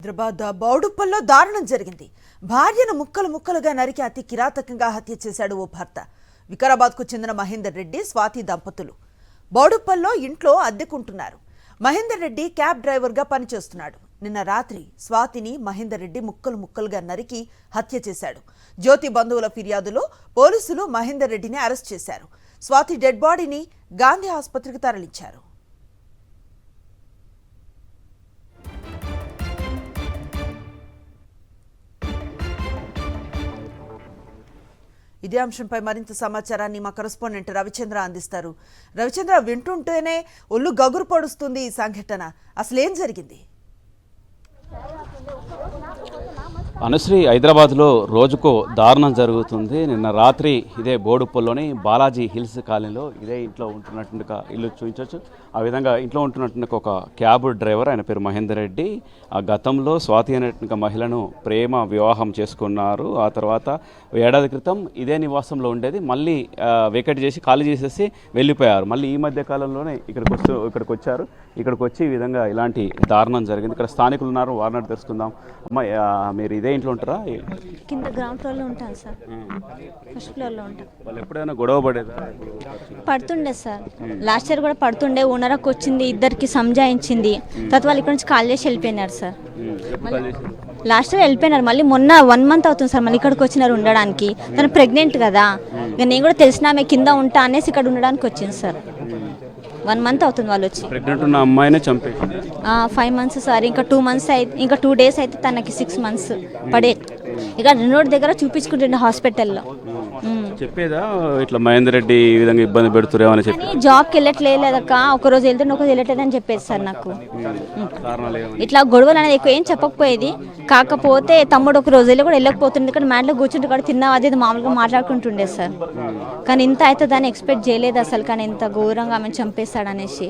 హైదరాబాద్ బౌడుప్పల్లో దారుణం జరిగింది. భార్యను ముక్కలు ముక్కలుగా నరికి అతి కిరాతకంగా హత్య చేశాడు ఓ భర్త. వికారాబాద్కు చెందిన మహేందర్ రెడ్డి, స్వాతి దంపతులు బౌడుప్పల్లో ఇంట్లో అద్దెకుంటున్నారు. మహేందర్ రెడ్డి క్యాబ్ డ్రైవర్గా పనిచేస్తున్నాడు. నిన్న రాత్రి స్వాతిని మహేందర్ రెడ్డి ముక్కలు ముక్కలుగా నరికి హత్య చేశాడు. జ్యోతి బంధువుల ఫిర్యాదులో పోలీసులు మహేందర్ రెడ్డిని అరెస్ట్ చేశారు. స్వాతి డెడ్ బాడీని గాంధీ ఆసుపత్రికి తరలించారు. ఇదే అంశంపై మరింత సమాచారాన్ని మా కరెస్పాండెంట్ రవిచంద్ర అందిస్తారు. రవిచంద్ర, వింటుంటేనే ఒళ్ళు గగురు పొడుస్తుంది ఈ సంఘటన. అసలేం జరిగింది? అనుశ్రీ, హైదరాబాద్లో రోజుకో దారుణం జరుగుతుంది. నిన్న రాత్రి ఇదే బోడుప్పల్లోని బాలాజీ హిల్స్ కాలనీలో ఇదే ఇంట్లో ఉంటున్నట్టుగా ఇల్లు చూపించవచ్చు. ఆ విధంగా ఇంట్లో ఉంటున్నట్టు ఒక క్యాబ్ డ్రైవర్, ఆయన పేరు మహేందర్ రెడ్డి, ఆ గతంలో స్వాతి అనేటువంటి మహిళను ప్రేమ వివాహం చేసుకున్నారు. ఆ తర్వాత ఏడాది క్రితం ఇదే నివాసంలో ఉండేది, మళ్ళీ వేకెట్ చేసి ఖాళీ చేసేసి వెళ్ళిపోయారు. మళ్ళీ ఈ మధ్య కాలంలోనే ఇక్కడికి వచ్చారు. ఇక్కడికి వచ్చి ఈ విధంగా ఇలాంటి దారుణం జరిగింది. ఇక్కడ స్థానికులు ఉన్నారు, వారిని తెలుసుకుందాం. అమ్మ, మీరు ఇదే ఇంట్లో ఉంటారా? కింద గ్రౌండ్ ఫ్లోర్లో ఉంటాను సార్. ఫస్ట్ ఫ్లోర్లో ఉంటాను. వాళ్ళు ఎప్పుడైనా గొడవ పడేదా? పడుతుండే సార్. లాస్ట్ ఇయర్ కూడా పడుతుండే. ఓనర్కి వచ్చింది, ఇద్దరికి సంజాయించింది. తర్వాత వాళ్ళు ఇక్కడ నుంచి కాల్ చేసి వెళ్ళిపోయినారు సార్. లాస్ట్ ఇయర్ వెళ్ళిపోయినారు. మళ్ళీ మొన్న 1 month అవుతుంది సార్ మళ్ళీ ఇక్కడికి వచ్చినారు ఉండడానికి. తను ప్రెగ్నెంట్ కదా, ఇక నేను కూడా తెలిసిన ఆమె కింద ఉంటా అనేసి ఇక్కడ ఉండడానికి వచ్చింది సార్. 1 month అవుతుంది వాళ్ళు వచ్చి. ప్రెగ్నెంట్ ఉన్న అమ్మాయినే చంపేసింది. 5 months సార్. ఇంకా 2 months అయితే, ఇంకా 2 days అయితే తనకి 6 months పడే. ఇక 2 దగ్గర చూపించుకుంటుండే హాస్పిటల్లో. చెప్పేదా ఇట్లా మహేందర్ రెడ్డి ఈ విధంగా ఇబ్బంది పెడుతురేమని చెప్పి? జాబ్కి వెళ్ళట్లేదక్క, ఒకరోజు వెళ్తే ఒకరోజు వెళ్ళట్లేదని చెప్పేది సార్ నాకు. ఇట్లా గొడవలు అనేది ఎక్కువ ఏం చెప్పకపోయేది. కాకపోతే తమ్ముడు ఒక రోజు వెళ్ళి కూడా వెళ్ళకపోతుండే, ఇక్కడ మ్యాట్లో కూర్చుంటే కూడా తిన్నా అది మామూలుగా మాట్లాడుకుంటుండే సార్. కానీ ఇంత అవుతుందని ఎక్స్పెక్ట్ చేయలేదు అసలు. కానీ ఇంత ఘోరంగా ఆమె చంపేస్తాడు అనేసి.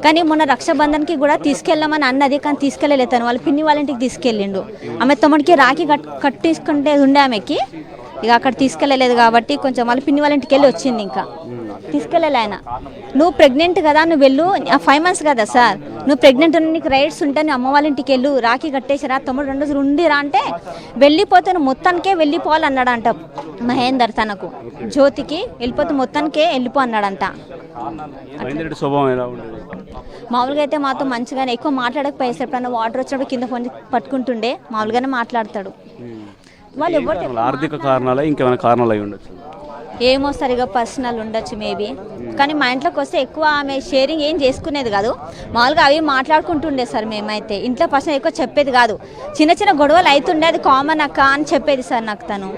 కానీ మొన్న రక్షాబంధన్కి కూడా తీసుకెళ్ళమని అన్నది, కానీ తీసుకెళ్ళలేదు. తను వాళ్ళ పిన్ని వాళ్ళ ఇంటికి తీసుకెళ్ళిండు. ఆమె తమ్ముడికి రాఖీ కట్టించుకుంటే ఉండే ఆమెకి, ఇక అక్కడ తీసుకెళ్ళలేదు కాబట్టి కొంచెం వాళ్ళ పిన్ని వాళ్ళ ఇంటికి వెళ్ళి వచ్చింది. ఇంకా తీసుకెళ్ళలే ఆయన. నువ్వు ప్రెగ్నెంట్ కదా, నువ్వు వెళ్ళు, 5 months కదా సార్, నువ్వు ప్రెగ్నెంట్ ఉన్న నీకు రైట్స్ ఉంటే నువ్వు అమ్మ వాళ్ళ ఇంటికి వెళ్ళు, రాఖీ కట్టేసిరా, తమ్ముడు 2 రోజులు ఉండిరా అంటే వెళ్ళిపోతే నువ్వు మొత్తానికే వెళ్ళిపోవాలన్నాడంట మహేందర్. తనకు జ్యోతికి వెళ్ళిపోతే మొత్తానికే వెళ్ళిపో అన్నాడంట. మామూలుగా అయితే మాతో మంచిగానే, ఎక్కువ మాట్లాడకపోయేసి ఎప్పుడన్నా వాటర్ వచ్చినప్పుడు కింద ఫోన్ పట్టుకుంటుండే, మామూలుగానే మాట్లాడతాడు. వాళ్ళు ఎవరు ఆర్థిక కారణాలు ఇంకేమైనా కారణాలు అయి ఉండొచ్చు, ఏమో సరిగా పర్సనల్ ఉండొచ్చు మేబీ. కానీ మా ఇంట్లోకి వస్తే ఎక్కువ ఆమె షేరింగ్ ఏం చేసుకునేది కాదు. మామూలుగా అవి మాట్లాడుకుంటుండే సార్. మేమైతే ఇంట్లో పర్సనల్ ఎక్కువ చెప్పేది కాదు. చిన్న చిన్న గొడవలు అవుతుండే, అది కామన్ అక్క అని చెప్పేది సార్ నాకు. తను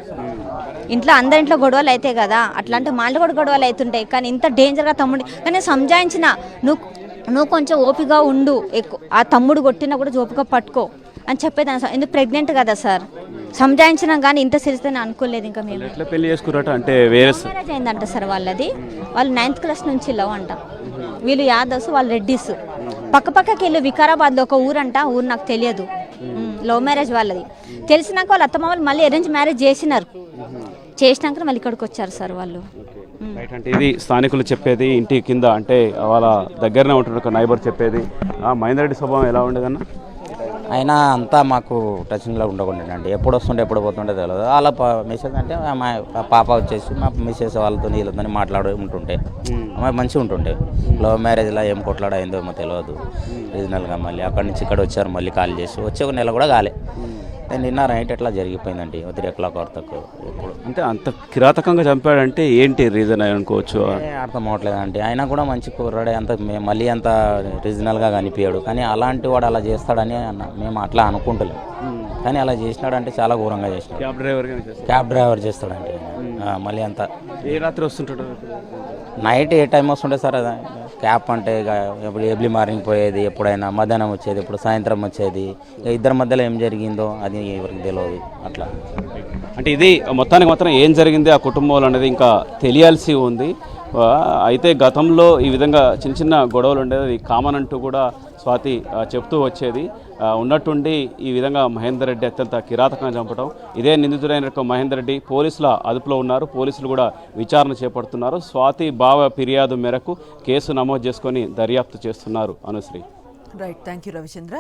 ఇంట్లో అందరింట్లో గొడవలు అయితే కదా, అట్లాంటి మా ఇంట్లో కూడా గొడవలు అవుతుంటాయి. కానీ ఇంత డేంజర్గా తమ్ముడు, కానీ సంజాయించిన నువ్వు కొంచెం ఓపిగా ఉండు, ఎక్కువ ఆ తమ్ముడు కొట్టినా కూడా ఓపిక పట్టుకో అని చెప్పేదాన్ని సార్. ఎందుకు ప్రెగ్నెంట్ కదా సార్, సంజాయించినా కానీ ఇంత సీరియస్ అని అనుకోలేదు. ఇంకా మేము ఎట్లా పెళ్లి చేసుకున్నట్టు అంటే వేరే మ్యారేజ్ అయిందంట సార్ వాళ్ళది. వాళ్ళు 9th class నుంచి లవ్ అంట. వీళ్ళు యాదవ్స్, వాళ్ళు రెడ్డిస్. పక్కకి వెళ్ళు, వికారాబాద్లో ఒక ఊరంట, ఊరు నాకు తెలియదు. లవ్ మ్యారేజ్ వాళ్ళది. తెలిసినాక వాళ్ళ అత్తమ్మ వాళ్ళు మళ్ళీ అరేంజ్ మ్యారేజ్ చేసినారు. చేసినాక మళ్ళీ ఇక్కడికి వచ్చారు సార్ వాళ్ళు. అంటే ఇది స్థానికులు చెప్పేది, ఇంటి కింద అంటే వాళ్ళ దగ్గరనే ఉంటున్న ఒక నైబర్ చెప్పేది. మహేందర్ రెడ్డి స్వభావం ఎలా ఉండేదన్న? అయినా అంతా మాకు టచ్లో ఉండకుండానండి. ఎప్పుడు వస్తుండే ఎప్పుడు పోతుండే తెలియదు. వాళ్ళ మెసేజ్ అంటే మా పాప వచ్చేసి మా మిస్సెస్ వాళ్ళతో వీళ్ళతో మాట్లాడు ఉంటుంటే అమ్మాయి మంచిగా ఉంటుండే. లవ్ మ్యారేజ్లో ఏం కొట్లాడైందో ఏమో తెలియదు. రీజనల్గా మళ్ళీ అక్కడి నుంచి ఇక్కడ వచ్చారు, మళ్ళీ కాల్ చేసి వచ్చే 1 నెల కూడా కాలే. నిన్న నైట్ ఎట్లా జరిగిపోయిందండి 3 o'clock వరకు. ఇప్పుడు అంటే అంత కిరాతకంగా చంపాడంటే ఏంటి రీజన్ అనుకోవచ్చు? అర్థం అవ్వట్లేదండి. అయినా కూడా మంచి కుర్రాడే, అంత మళ్ళీ అంత రీజనల్గా కనిపించాడు. కానీ అలాంటి వాడు అలా చేస్తాడని మేము అట్లా అనుకుంటలేము. కానీ అలా చేసినాడంటే చాలా ఘోరంగా చేసినాడు. క్యాబ్ డ్రైవర్ చేస్తాడండి. మళ్ళీ అంత ఏ రాత్రి వస్తుంటాడు? నైట్ ఏ టైం వస్తుండే సార్. క్యాబ్ అంటే ఇక ఎప్పుడు ఎర్లీ మార్నింగ్ పోయేది, ఎప్పుడైనా మధ్యాహ్నం వచ్చేది, ఇప్పుడు సాయంత్రం వచ్చేది. ఇక ఇద్దరి మధ్యలో ఏం జరిగిందో అది ఎవరికి తెలియదు. అట్లా అంటే ఇది మొత్తానికి మాత్రం ఏం జరిగింది ఆ కుటుంబంలో అనేది ఇంకా తెలియాల్సి ఉంది. అయితే గతంలో ఈ విధంగా చిన్న చిన్న గొడవలు ఉండేది కామన్ అంటూ కూడా స్వాతి చెప్తూ వచ్చేది. ఉన్నట్టుండి ఈ విధంగా మహేందర్ రెడ్డి అత్యంత కిరాతకంగా చంపడం. ఇదే నిందితుడైన మహేందర్ రెడ్డి పోలీసుల అదుపులో ఉన్నారు. పోలీసులు కూడా విచారణ చేపడుతున్నారు. స్వాతి బావ ఫిర్యాదు మేరకు కేసు నమోదు చేసుకొని దర్యాప్తు చేస్తున్నారు. Anusri. Right, thank you Ravichandra.